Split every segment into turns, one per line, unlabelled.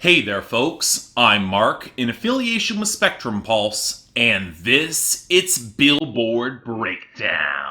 Hey there, folks. I'm Mark, in affiliation with Spectrum Pulse, and it's Billboard Breakdown.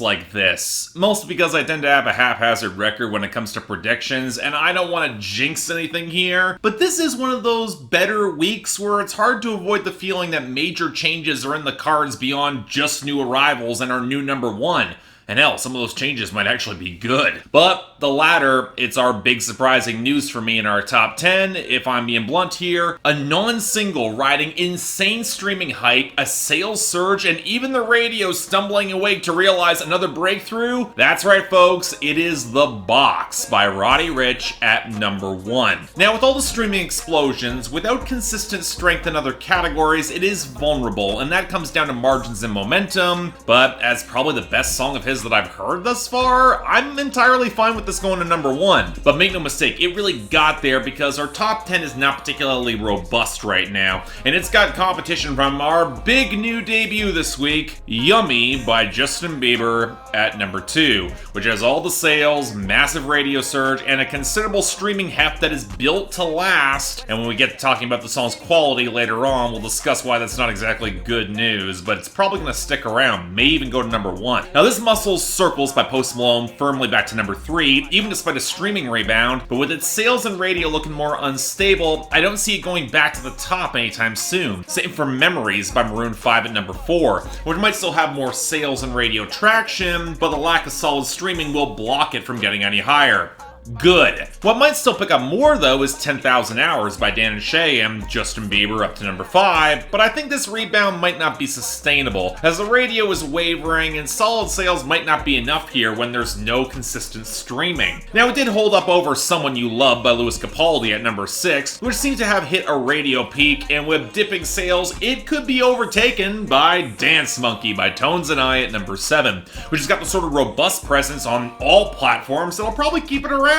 Like this, mostly because I tend to have a haphazard record when it comes to predictions, and I don't want to jinx anything here, but this is one of those better weeks where it's hard to avoid the feeling that major changes are in the cards beyond just new arrivals and our new number one. And hell, some of those changes might actually be good. But the latter, it's our big surprising news for me in our top 10, if I'm being blunt here. A non-single riding insane streaming hype, a sales surge, and even the radio stumbling awake to realize another breakthrough. That's right, folks, it is The Box by Roddy Ricch at number 1. Now, with all the streaming explosions, without consistent strength in other categories, it is vulnerable, and that comes down to margins and momentum. But as probably the best song of his that I've heard thus far, I'm entirely fine with this going to number 1. But make no mistake, it really got there because our top 10 is not particularly robust right now, and it's got competition from our big new debut this week, Yummie by Justin Bieber at number 2, which has all the sales, massive radio surge, and a considerable streaming heft that is built to last. And when we get to talking about the song's quality later on, we'll discuss why that's not exactly good news, but it's probably going to stick around, may even go to number 1. Now, this Muscles Circles by Post Malone firmly back to number 3, even despite a streaming rebound, but with its sales and radio looking more unstable, I don't see it going back to the top anytime soon. Same for Memories by Maroon 5 at number 4, which might still have more sales and radio traction, but the lack of solid streaming will block it from getting any higher. Good. What might still pick up more, though, is 10,000 Hours by Dan and Tjay and Justin Bieber up to number 5, but I think this rebound might not be sustainable, as the radio is wavering and solid sales might not be enough here when there's no consistent streaming. Now, it did hold up over Someone You Love by Lewis Capaldi at number 6, which seemed to have hit a radio peak, and with dipping sales, it could be overtaken by Dance Monkey by Tones and I at number 7, which has got the sort of robust presence on all platforms that'll probably keep it around.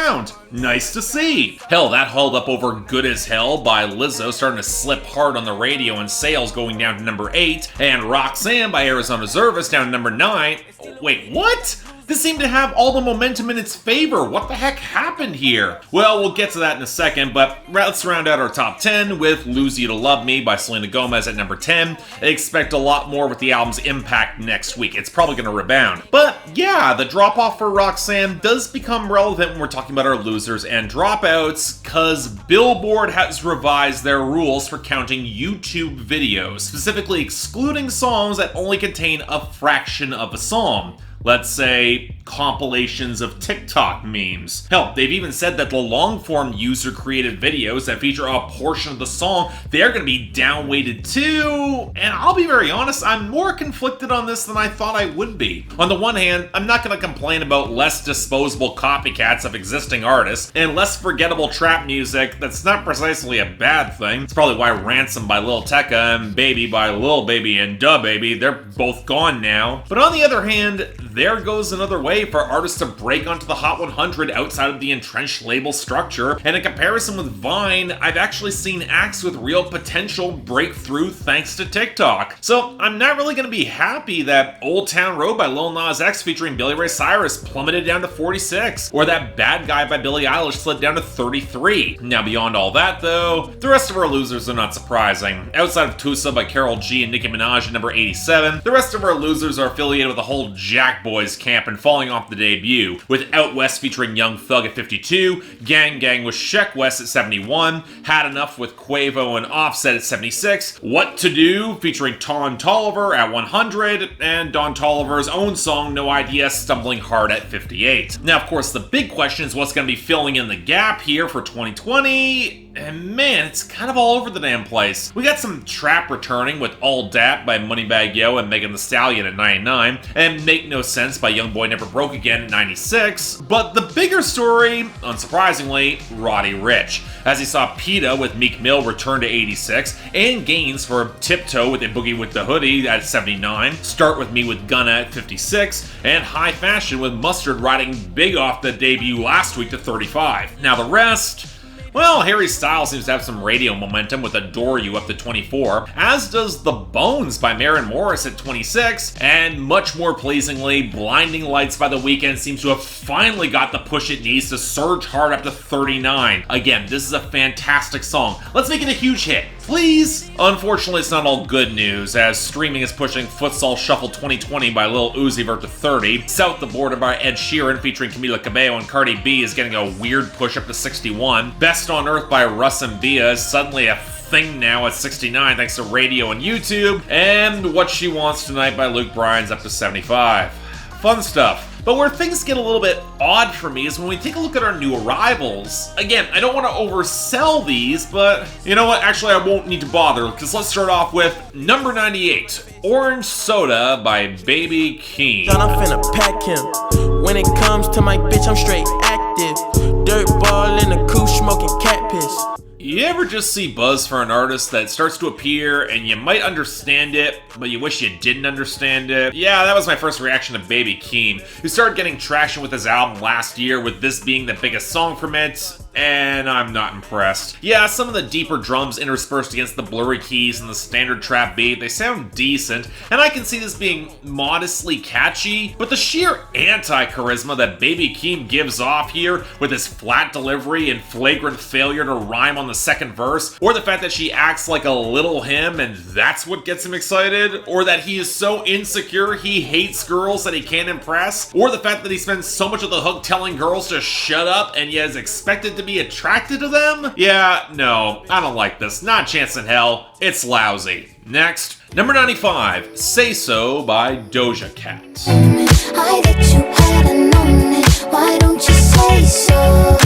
Nice to see. Hell, that held up over Good As Hell by Lizzo, starting to slip hard on the radio and sales, going down to number 8, and Roxanne by Arizona Zervas down to number 9. Wait, what? This seemed to have all the momentum in its favor. What the heck happened here? Well, we'll get to that in a second, but let's round out our top 10 with Lose You to Love Me by Selena Gomez at number 10. I expect a lot more with the album's impact next week. It's probably going to rebound. But yeah, the drop-off for Roxanne does become relevant when we're talking about our losers and dropouts, because Billboard has revised their rules for counting YouTube videos, specifically excluding songs that only contain a fraction of a song. Let's say, compilations of TikTok memes. Hell, they've even said that the long-form user-created videos that feature a portion of the song, they're going to be down-weighted too. And I'll be very honest, I'm more conflicted on this than I thought I would be. On the one hand, I'm not going to complain about less disposable copycats of existing artists and less forgettable trap music. That's not precisely a bad thing. It's probably why Ransom by Lil Tecca and Baby by Lil Baby and Da Baby, they're both gone now. But on the other hand, there goes another way for artists to break onto the Hot 100 outside of the entrenched label structure, and in comparison with Vine, I've actually seen acts with real potential break through thanks to TikTok. So I'm not really going to be happy that Old Town Road by Lil Nas X featuring Billy Ray Cyrus plummeted down to 46, or that Bad Guy by Billie Eilish slid down to 33. Now beyond all that though, the rest of our losers are not surprising. Outside of Tusa by Karol G and Nicki Minaj at number 87, the rest of our losers are affiliated with the whole Jack Boys camp and falling off the debut, with Out West featuring Young Thug at 52, Gang Gang with Sheck West at 71, Had Enough with Quavo and Offset at 76, What To Do featuring Don Toliver at 100, and Don Toliver's own song No Idea stumbling hard at 58. Now, of course, the big question is what's going to be filling in the gap here for 2020, and man, it's kind of all over the damn place. We got some trap returning with All Dat by MoneyBagg Yo and Megan Thee Stallion at 99, and Make No Sense by Youngboy Never Broke Again at 96, but the bigger story, unsurprisingly, Roddy Ricch, as he saw PETA with Meek Mill return to 86, and gains for Tiptoe with A Boogie with the Hoodie at 79, Start With Me with Gunna at 56, and High Fashion with Mustard riding big off the debut last week to 35. Now the rest, Well, Harry Styles seems to have some radio momentum with Adore You up to 24, as does The Bones by Maren Morris at 26, and much more pleasingly, Blinding Lights by The Weeknd seems to have finally got the push it needs to surge hard up to 39. Again, this is a fantastic song. Let's make it a huge hit, please! Unfortunately, it's not all good news, as streaming is pushing Futsal Shuffle 2020 by Lil Uzi Vert to 30, South the Border by Ed Sheeran featuring Camila Cabello and Cardi B is getting a weird push up to 61, Best on Earth by Russ and Bia is suddenly a thing now at 69 thanks to radio and YouTube, and What She Wants Tonight by Luke Bryan's up to 75. Fun stuff. But where things get a little bit odd for me is when we take a look at our new arrivals. Again, I don't want to oversell these, but you know what? Actually, I won't need to bother, because let's start off with number 98, Orange Soda by Baby Keem.
I'm finna pack him. When it comes to my bitch, I'm straight active. Dirt ball in the coupe, smoking cat piss.
You ever just see buzz for an artist that starts to appear and you might understand it, but you wish you didn't understand it? Yeah, that was my first reaction to Baby Keem, who started getting traction with his album last year, with this being the biggest song from it, and I'm not impressed. Yeah, some of the deeper drums interspersed against the blurry keys and the standard trap beat, they sound decent, and I can see this being modestly catchy, but the sheer anti-charisma that Baby Keem gives off here, with his flat delivery and flagrant failure to rhyme on the second verse, or the fact that she acts like a little him and that's what gets him excited, or that he is so insecure he hates girls that he can't impress, or the fact that he spends so much of the hook telling girls to shut up and yet is expected to be attracted to them? Yeah, no, I don't like this. Not a chance in hell. It's lousy. Next, number 95, Say So by Doja Cat. I bet you hadn't known it. Why don't you say so?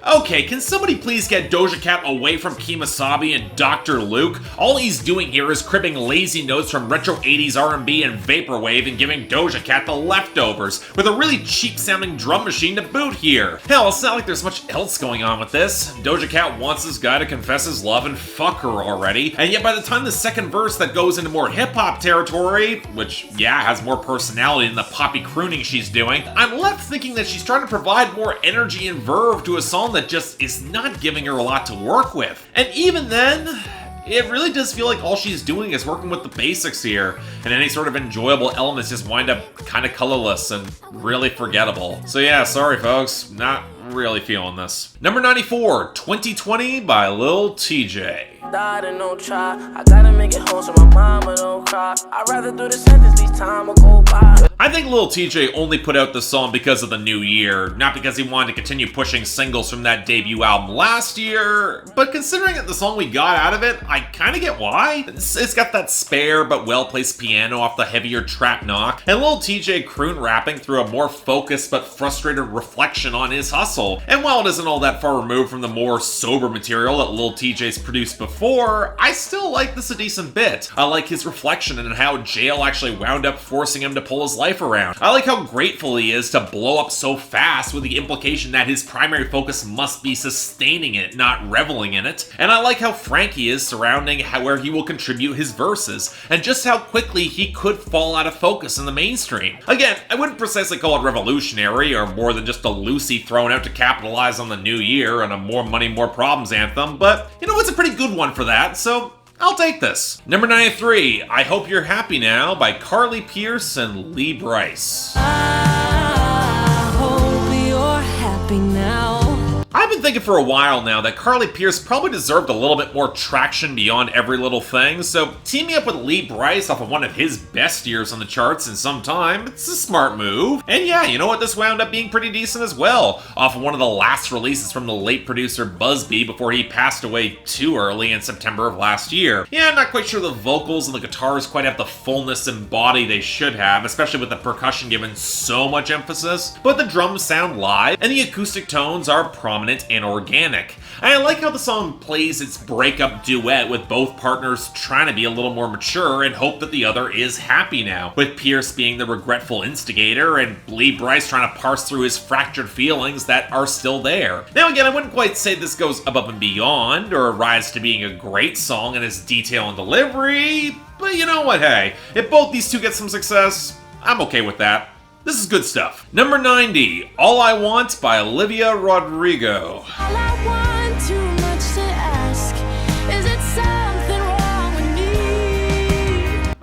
Okay, can somebody please get Doja Cat away from Kemosabe and Dr. Luke? All he's doing here is cribbing lazy notes from retro 80s R&B and vaporwave and giving Doja Cat the leftovers, with a really cheap-sounding drum machine to boot here. Hell, it's not like there's much else going on with this. Doja Cat wants this guy to confess his love and fuck her already, and yet by the time the second verse that goes into more hip-hop territory, which, yeah, has more personality than the poppy crooning she's doing, I'm left thinking that she's trying to provide more energy and verve to a song that just is not giving her a lot to work with. And even then, it really does feel like all she's doing is working with the basics here, and any sort of enjoyable elements just wind up kind of colorless and really forgettable. So yeah, sorry folks, not really feeling this. Number 94, 2020 by Lil Tjay.
Died and no try. I gotta make it home so my mama don't cry. I'd rather do the sentence, least time will go by.
I think Lil Tjay only put out the song because of the new year, not because he wanted to continue pushing singles from that debut album last year, but considering that the song we got out of it, I kinda get why. It's got that spare but well-placed piano off the heavier trap knock, and Lil Tjay croon rapping through a more focused but frustrated reflection on his hustle. And while it isn't all that far removed from the more sober material that Lil Tjay's produced before, I still like this a decent bit. I like his reflection and how jail actually wound up forcing him to pull his life around. I like how grateful he is to blow up so fast, with the implication that his primary focus must be sustaining it, not reveling in it. And I like how frank he is surrounding where he will contribute his verses, and just how quickly he could fall out of focus in the mainstream. Again, I wouldn't precisely call it revolutionary, or more than just a Lucy thrown out to capitalize on the new year and a more money, more problems anthem, but you know, it's a pretty good one for that, so I'll take this. Number 93, I Hope You're Happy Now by Carly Pearce and Lee Brice.
I hope you're happy now.
I've been thinking for a while now that Carly Pearce probably deserved a little bit more traction beyond Every Little Thing, so teaming up with Lee Brice off of one of his best years on the charts in some time, it's a smart move. And yeah, you know what, this wound up being pretty decent as well, off of one of the last releases from the late producer Busby before he passed away too early in September of last year. Yeah, I'm not quite sure the vocals and the guitars quite have the fullness and body they should have, especially with the percussion given so much emphasis, but the drums sound live, and the acoustic tones are prominent and organic. I like how the song plays its breakup duet with both partners trying to be a little more mature and hope that the other is happy now, with Pearce being the regretful instigator and Lee Brice trying to parse through his fractured feelings that are still there. Now again, I wouldn't quite say this goes above and beyond or rise to being a great song in its detail and delivery, but you know what, hey, if both these two get some success, I'm okay with that. This is good stuff. Number 90, All I Want by Olivia Rodrigo.
All I want to know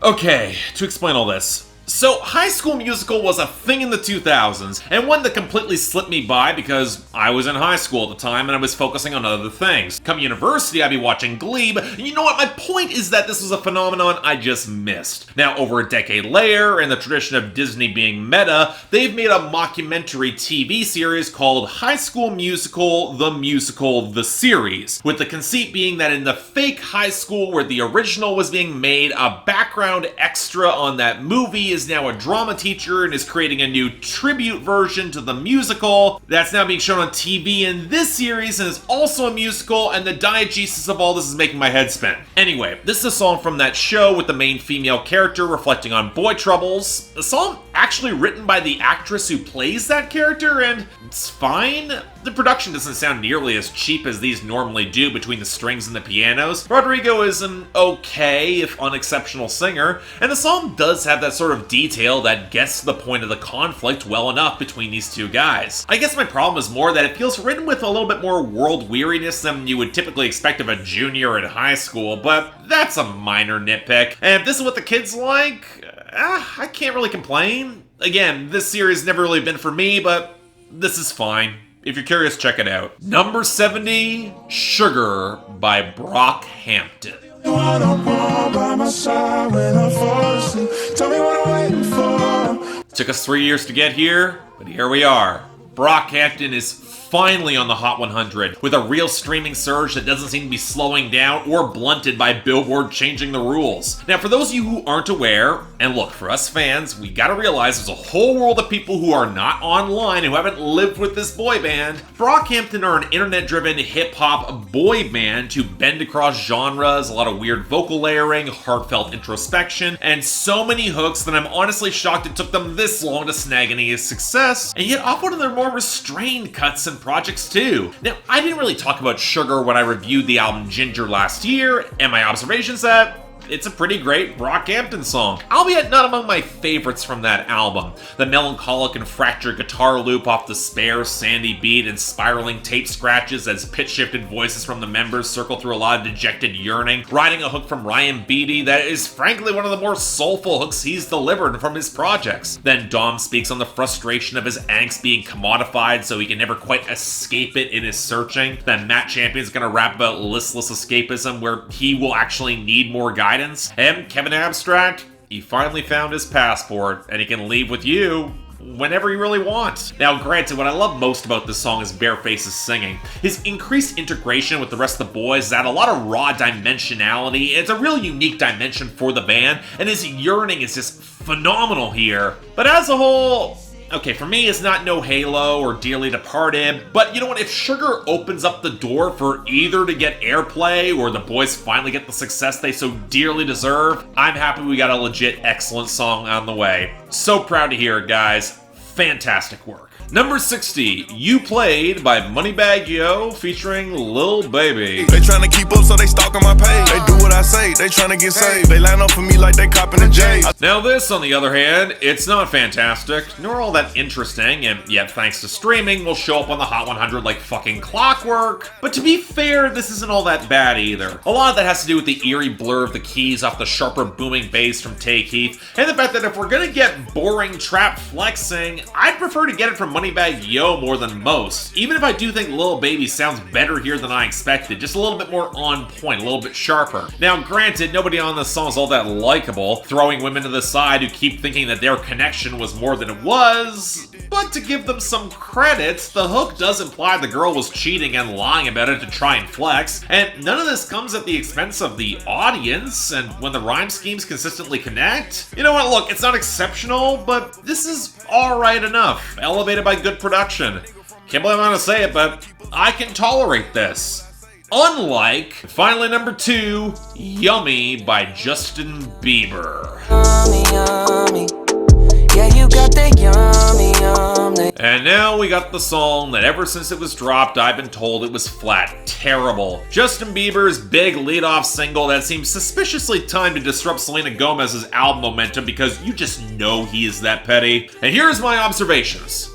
Okay, to explain all this. So, High School Musical was a thing in the 2000s, and one that completely slipped me by because I was in high school at the time and I was focusing on other things. Come university, I'd be watching Glee, but you know what? My point is that this was a phenomenon I just missed. Now, over a decade later, in the tradition of Disney being meta, they've made a mockumentary TV series called High School Musical, the series, with the conceit being that in the fake high school where the original was being made, a background extra on that movie is now a drama teacher and is creating a new tribute version to the musical that's now being shown on TV in this series and is also a musical, and the diegesis of all this is making my head spin. Anyway, this is a song from that show with the main female character reflecting on boy troubles. A song actually written by the actress who plays that character, and it's fine. The production doesn't sound nearly as cheap as these normally do between the strings and the pianos. Rodrigo is an okay, if unexceptional singer, and the song does have that sort of detail that gets to the point of the conflict well enough between these two guys. I guess my problem is more that it feels written with a little bit more world weariness than you would typically expect of a junior in high school, but that's a minor nitpick. And if this is what the kids like, I can't really complain. Again, this series never really been for me, but this is fine. If you're curious, check it out. Number 70, Sugar by Brockhampton. Took us 3 years to get here, but here we are. Brockhampton is finally on the Hot 100, with a real streaming surge that doesn't seem to be slowing down or blunted by Billboard changing the rules. Now, for those of you who aren't aware, and look, for us fans, we gotta realize there's a whole world of people who are not online, who haven't lived with this boy band. Brockhampton are an internet-driven hip-hop boy band who bend across genres, a lot of weird vocal layering, heartfelt introspection, and so many hooks that I'm honestly shocked it took them this long to snag any success, and yet off one of their more restrained cuts and projects too. Now, I didn't really talk about Sugar when I reviewed the album Ginger last year, and my observations that it's a pretty great Brockhampton song, albeit not among my favorites from that album. The melancholic and fractured guitar loop off the spare, sandy beat and spiraling tape scratches as pitch-shifted voices from the members circle through a lot of dejected yearning, riding a hook from Ryan Beatty that is frankly one of the more soulful hooks he's delivered from his projects. Then Dom speaks on the frustration of his angst being commodified so he can never quite escape it in his searching. Then Matt Champion's gonna rap about listless escapism where he will actually need more guidance. And Kevin Abstract, he finally found his passport and he can leave with you whenever you really want. Now, granted, what I love most about this song is Bareface's singing. His increased integration with the rest of the boys add a lot of raw dimensionality. It's a real unique dimension for the band, and his yearning is just phenomenal here. But as a whole, okay, for me, it's not No Halo or Dearly Departed, but you know what? If Sugar opens up the door for either to get airplay or the boys finally get the success they so dearly deserve, I'm happy we got a legit excellent song on the way. So proud to hear it, guys. Fantastic work. Number 60, You Played by MoneyBagg Yo featuring Lil Baby.
They tryna keep up, so they stalking my page. They do what I say, they tryna get saved. They line up for me like they copping a J.
Now this, on the other hand, it's not fantastic, nor all that interesting, and yet thanks to streaming, will show up on the Hot 100 like fucking clockwork. But to be fair, this isn't all that bad either. A lot of that has to do with the eerie blur of the keys off the sharper booming bass from Tjay, and the fact that if we're gonna get boring trap flexing, I'd prefer to get it from MoneyBagg Yo more than most, even if I do think Lil Baby sounds better here than I expected, just a little bit more on point, a little bit sharper. Now granted, nobody on this song is all that likable, throwing women to the side who keep thinking that their connection was more than it was, but to give them some credit, the hook does imply the girl was cheating and lying about it to try and flex, and none of this comes at the expense of the audience, and when the rhyme schemes consistently connect, you know what, look, it's not exceptional, but this is alright enough, elevated by good production. Can't believe I'm gonna say it, but I can tolerate this. Unlike, finally number 2, Yummie by Justin Bieber.
Yummy, yummy. Yeah, you got that yummy, yummy.
And now we got the song that ever since it was dropped, I've been told it was flat terrible. Justin Bieber's big lead-off single that seems suspiciously timed to disrupt Selena Gomez's album momentum because you just know he is that petty. And here's my observations.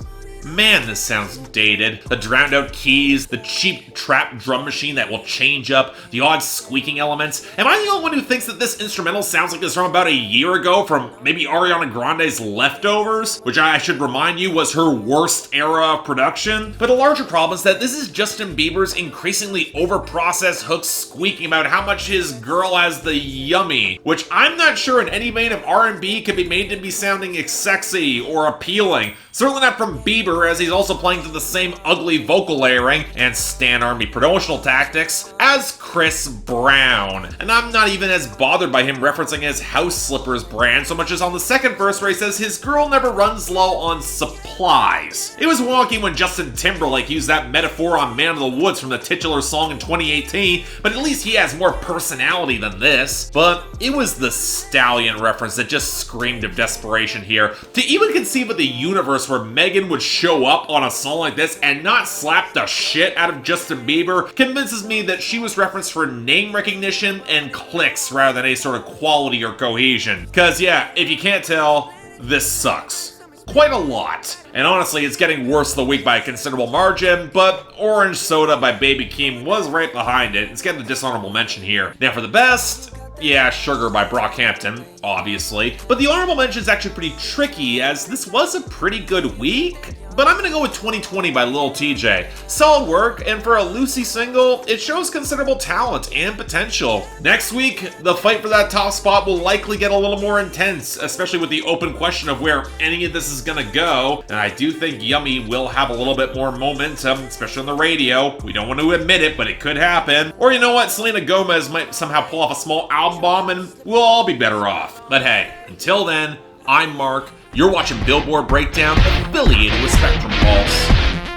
Man, this sounds dated. The drowned out keys, the cheap trap drum machine that will change up, the odd squeaking elements. Am I the only one who thinks that this instrumental sounds like it's from about a year ago from maybe Ariana Grande's Leftovers? Which I should remind you was her worst era of production. But a larger problem is that this is Justin Bieber's increasingly over-processed hooks squeaking about how much his girl has the Yummie, which I'm not sure in any vein of R&B could be made to be sounding sexy or appealing. Certainly not from Bieber, as he's also playing to the same ugly vocal layering and Stan Army promotional tactics as Chris Brown. And I'm not even as bothered by him referencing his House Slippers brand so much as on the second verse where he says his girl never runs low on supplies. It was wonky when Justin Timberlake used that metaphor on Man of the Woods from the titular song in 2018, but at least he has more personality than this. But it was the Stallion reference that just screamed of desperation here. To even conceive of the universe where Megan would show up on a song like this and not slap the shit out of Justin Bieber convinces me that she was referenced for name recognition and clicks rather than any sort of quality or cohesion. Cause yeah, if you can't tell, this sucks. Quite a lot. And honestly, it's getting worse the week by a considerable margin, but Orange Soda by Baby Keem was right behind it. It's getting a dishonorable mention here. Now for the best, yeah, Sugar by Brockhampton, obviously. But the honorable mention is actually pretty tricky, as this was a pretty good week. But I'm gonna go with 2020 by Lil Tjay. Solid work, and for a Lucy single, it shows considerable talent and potential. Next week, the fight for that top spot will likely get a little more intense, especially with the open question of where any of this is gonna go. And I do think Yummie will have a little bit more momentum, especially on the radio. We don't want to admit it, but it could happen. Or you know what, Selena Gomez might somehow pull off a small album bomb and we'll all be better off. But hey, until then, I'm Mark. You're watching Billboard Breakdown, affiliated with Spectrum Pulse,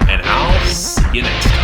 and I'll see you next time.